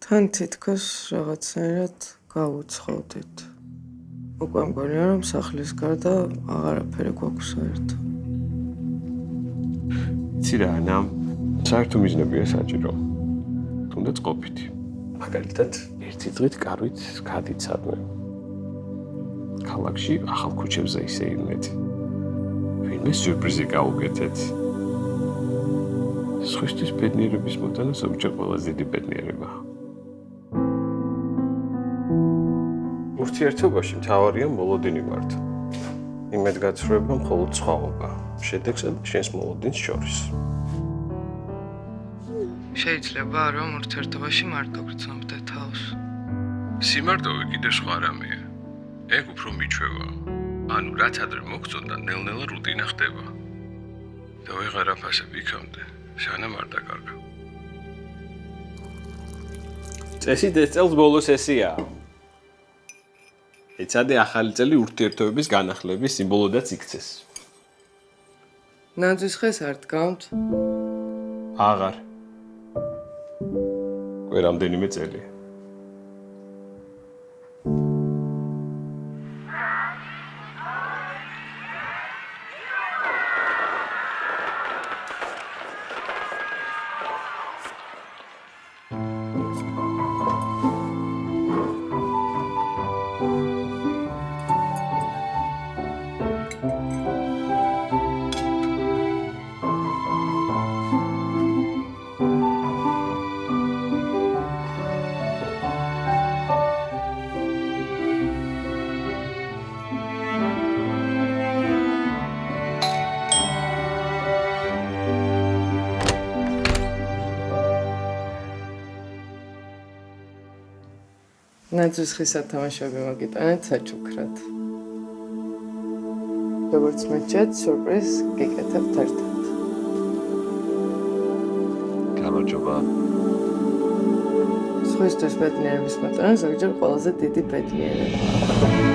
თან თითქოს რაღაცნაირად გავუცხოვდით. უკვე მგონია, რომ სახლის გარდა აღარაფერი გვაქვს საერთო. იცი რა, ანა, საერთო მიზნებია საჭირო. თუნდაც ყოფითი. მაგალითად, ერთი დღით კარვით გადიცადმე. ქალაქში ახალ ქუჩებზე ისე იმედი. ვინმე სიურპრიზი გავუკეთეთ. სხვისთვის ბედნიერების მოტანა ზოგჯერ ყველაზე დიდი ბედნიერება. ურთიერთობაში მთავარია მოლოდინი ვართ. იმედგაცრუება მხოლოდ სხვაობა, შედეგსა და შენს მოლოდინს შორის. შეიძლება რომ ურთიერთობაში მარტო გრძნობდე თავს. სიმარტოვე კიდე სხვა რამეა. ეგ უფრო მიჩვევა. ანუ რაც ადრე მოგწონდა, ნელ-ნელა რუტინა ხდება. და ვეღარ აფასებ იქამდე, სანამ არ დაკარგა. წესი წელს ბოლოს ესია. ეცადე ახალი წელი ურთიერთობების განახლების სიმბოლოდაც იქცეს. ნაძვის ხეს არ დგავთ? აღარ. რამდენიმე წელი. ნაძვის ხის სათამაშოები მოგიტანეთ საჩუქრად. როგორც მეჩეთ, სურპრიზ გიკეთებთ ერთად. გამარჯობა. სხვისთვის ბედნიერების მოტანა ზოგჯერ ყველაზე დიდი ბედნიერება.